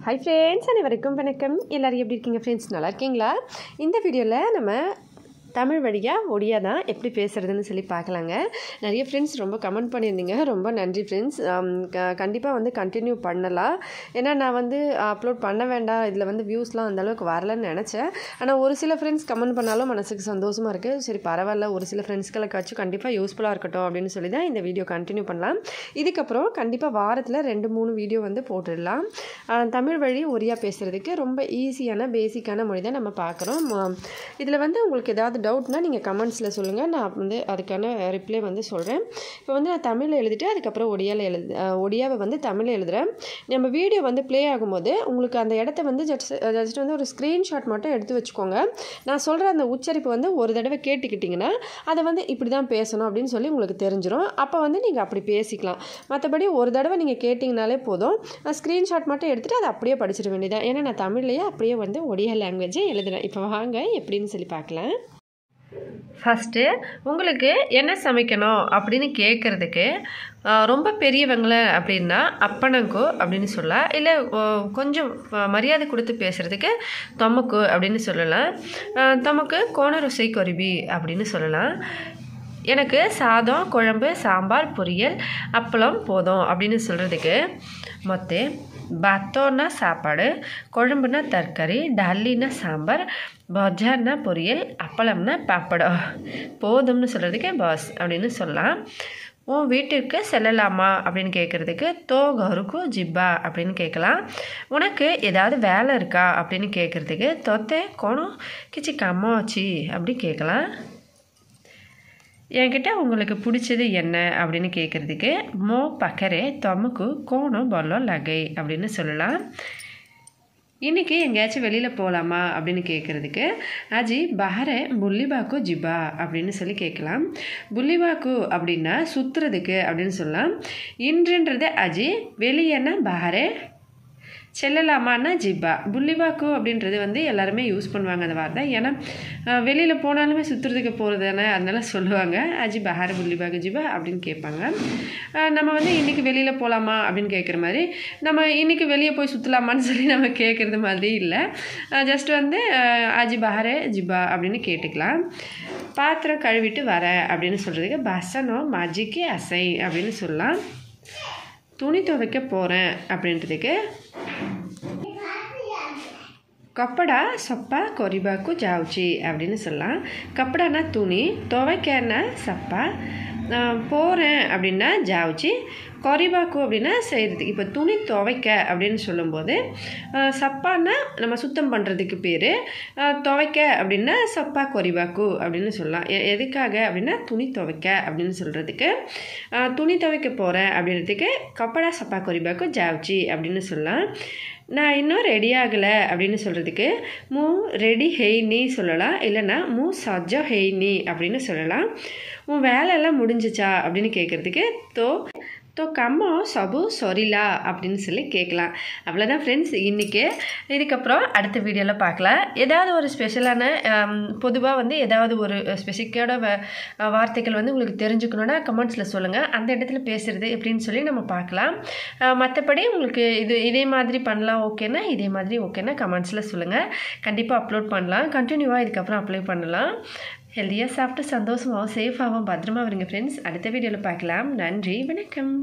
Hi friends, அனைவருக்கும் வணக்கம். எல்லாரும் எப்படி இருக்கீங்க friends? நல்லா இருக்கீங்களா? இந்த வீடியோல நம்ம தமிழ் வழியா ஒடியா தான் எப்படி பேசுறதுன்னு சொல்லி பார்க்கலாங்க. நிறைய ஃப்ரெண்ட்ஸ் ரொம்ப கமெண்ட் பண்ணியிருந்தீங்க. ரொம்ப நன்றி ஃப்ரெண்ட்ஸ். கண்டிப்பாக வந்து கண்டினியூ பண்ணலாம். ஏன்னா நான் வந்து அப்லோட் பண்ண வேண்டாம், இதில் வந்து வியூஸ்லாம் அந்த அளவுக்கு வரலன்னு நினச்சேன். ஆனால் ஒரு சில ஃப்ரெண்ட்ஸ் கமெண்ட் பண்ணாலும் மனசுக்கு சந்தோஷமாக இருக்குது. சரி பரவாயில்ல, ஒரு சில ஃப்ரெண்ட்ஸ்களுக்காச்சும் கண்டிப்பாக யூஸ்ஃபுல்லாக இருக்கட்டும் அப்படின்னு சொல்லி தான் இந்த வீடியோ கண்டினியூ பண்ணலாம். இதுக்கப்புறம் கண்டிப்பாக வாரத்தில் 2-3 வீடியோ வந்து போட்டுடலாம். தமிழ் வழி ஒரியா பேசுகிறதுக்கு ரொம்ப ஈஸியான பேசிக்கான மொழி தான் நம்ம பார்க்குறோம். இதில் வந்து உங்களுக்கு ஏதாவது டவுட்னா நீங்கள் கமெண்ட்ஸில் சொல்லுங்கள், நான் வந்து அதுக்கான ரிப்ளை வந்து சொல்கிறேன். இப்போ வந்து நான் தமிழில் எழுதிட்டு அதுக்கப்புறம் ஒடியாவை வந்து தமிழில் எழுதுகிறேன். நம்ம வீடியோ வந்து ப்ளே ஆகும்போது உங்களுக்கு அந்த இடத்த வந்து ஜஸ்ட் வந்து ஒரு ஸ்க்ரீன்ஷாட் மட்டும் எடுத்து வச்சுக்கோங்க. நான் சொல்கிற அந்த உச்சரிப்பு வந்து ஒரு தடவை கேட்டுக்கிட்டிங்கன்னா அதை வந்து இப்படி தான் பேசணும் அப்படின்னு சொல்லி உங்களுக்கு தெரிஞ்சிடும். அப்போ வந்து நீங்கள் அப்படி பேசிக்கலாம். மற்றபடி ஒரு தடவை நீங்கள் கேட்டிங்கனாலே போதும். ஸ்க்ரீன்ஷாட் மட்டும் எடுத்துகிட்டு அதை அப்படியே படிச்சிட வேண்டியதான். ஏன்னா நான் தமிழ்லேயே அப்படியே வந்து ஒடியா லாங்குவேஜை எழுதுகிறேன். இப்போ வாங்க எப்படின்னு சொல்லி பார்க்கலாம். ஃபஸ்ட்டு உங்களுக்கு என்ன சமைக்கணும் அப்படின்னு கேட்குறதுக்கு ரொம்ப பெரியவங்கள அப்படின்னா அப்பனங்கோ அப்படின்னு சொல்லலாம். இல்லை கொஞ்சம் மரியாதை கொடுத்து பேசுகிறதுக்கு தொமக்கு அப்படின்னு சொல்லலாம். தொமக்கு கோணரொசை கொரிபி அப்படின்னு சொல்லலாம். எனக்கு சாதம், குழம்பு, சாம்பார், பொரியல், அப்பளம் போதும் அப்படின்னு சொல்கிறதுக்கு மொத்தே பாத்தோன்னா சாப்பாடு, குழம்புனா தர்காரி, டாலினா சாம்பார், பஜார்னா பொரியல், அப்பளம்னா பாப்படம் போதும்னு சொல்கிறதுக்கு பாஸ் அப்படின்னு சொல்லலாம். உன் வீட்டிற்கு செல்லலாமா அப்படின்னு கேட்குறதுக்கு தோ கருக்கு ஜிப்பா அப்படின்னு கேட்கலாம். உனக்கு ஏதாவது வேலை இருக்கா அப்படின்னு கேட்குறதுக்கு தொத்தே கோணம் கிச்சி கம்மாச்சி அப்படி கேட்கலாம். என்கிட்ட உங்களுக்கு பிடிச்சது என்ன அப்படின்னு கேட்குறதுக்கு மோ பக்கரே தொமக்கு கோணம் பொல்லம் லகை அப்படின்னு சொல்லலாம். இன்றைக்கி எங்கேயாச்சும் வெளியில் போகலாமா அப்படின்னு கேட்குறதுக்கு அஜி பஹரே புல்லிபாக்கு ஜிபா அப்படின்னு சொல்லி கேட்கலாம். புல்லிபாக்கு அப்படின்னா சுற்றுறதுக்கு அப்படின்னு சொல்லலாம். இன்றுன்றது அஜி, வெளியேன்னா பஹரே, செல்லலாமான்னா ஜிப்பா. புல்லிபாக்கு அப்படின்றது வந்து எல்லாருமே யூஸ் பண்ணுவாங்க அந்த வார்த்தை. ஏன்னா வெளியில் போனாலுமே சுற்றுறதுக்கு போகிறது தானே, அதனால சொல்லுவாங்க அஜி பஹார புல்லிபாக்கு ஜிப்பா அப்படின்னு கேட்பாங்க. நம்ம வந்து இன்றைக்கி வெளியில் போகலாமா அப்படின்னு கேட்குற மாதிரி நம்ம இன்றைக்கி வெளியே போய் சுற்றலாமான்னு சொல்லி நம்ம கேட்குறது மாதிரி இல்லை. ஜஸ்ட் வந்து அஜி பஹாரே ஜிப்பா அப்படின்னு கேட்டுக்கலாம். பாத்திரம் கழுவிட்டு வர அப்படின்னு சொல்கிறதுக்கு பசனோ மஜிக்கு அசை அப்படின்னு சொல்லலாம். துணி துவைக்க போகிறேன் அப்படின்றதுக்கு கப்படா சப்பா கொரிபாக்கு ஜாவுச்சி அப்படின்னு சொல்லலாம். கப்படானா துணி, துவைக்கன்னா சப்பா, போகிறேன் அப்படின்னா ஜாவுச்சி, கொரிபாக்கு அப்படின்னா செய்கிறதுக்கு. இப்போ துணி துவைக்க அப்படின்னு சொல்லும்போது சப்பான்னா நம்ம சுத்தம் பண்ணுறதுக்கு பேர், துவைக்க அப்படின்னா சப்பா கொரிபாக்கு அப்படின்னு சொல்லலாம். எதுக்காக அப்படின்னா துணி துவைக்க அப்படின்னு சொல்கிறதுக்கு. துணி துவைக்க போகிறேன் அப்படின்றதுக்கு கப்படா சப்பா கொரிபாக்கு ஜாவுச்சி அப்படின்னு சொல்லலாம். நான் இன்னும் ரெடி ஆகலை அப்படின்னு சொல்கிறதுக்கு மூ ரெடி ஹெய்னி சொல்லலாம். இல்லைன்னா மூ சஜ்ஜோ ஹெய்னி அப்படின்னு சொல்லலாம். உன் வேலையெல்லாம் முடிஞ்சிச்சா அப்படின்னு கேட்குறதுக்கு தோ கம்மோ சபு சொரிலா அப்படின்னு சொல்லி கேட்கலாம். அவ்வளோதான் ஃப்ரெண்ட்ஸ் இன்றைக்கி. இதுக்கப்புறம் அடுத்த வீடியோவில் பார்க்கலாம். ஏதாவது ஒரு ஸ்பெஷலான பொதுவாக வந்து ஏதாவது ஒரு ஸ்பெசிஃபிக்கான வார்த்தைகள் வந்து உங்களுக்கு தெரிஞ்சுக்கணுன்னா கமெண்ட்ஸில் சொல்லுங்கள். அந்த இடத்துல பேசுகிறது எப்படின்னு சொல்லி நம்ம பார்க்கலாம். மற்றபடி உங்களுக்கு இதே மாதிரி பண்ணலாம் ஓகேனா இதே மாதிரி ஓகேனா கமெண்ட்ஸில் சொல்லுங்கள். கண்டிப்பாக அப்லோட் பண்ணலாம். கண்டினியூவாக இதுக்கப்புறம் அப்ளை பண்ணலாம். ஹெல்த்தியாக சாப்பிட்டு சந்தோஷமாகவும் சேஃபாகவும் பத்திரமா வருங்க ஃப்ரெண்ட்ஸ். அடுத்த வீடியோவில் பார்க்கலாம். நன்றி, வணக்கம்.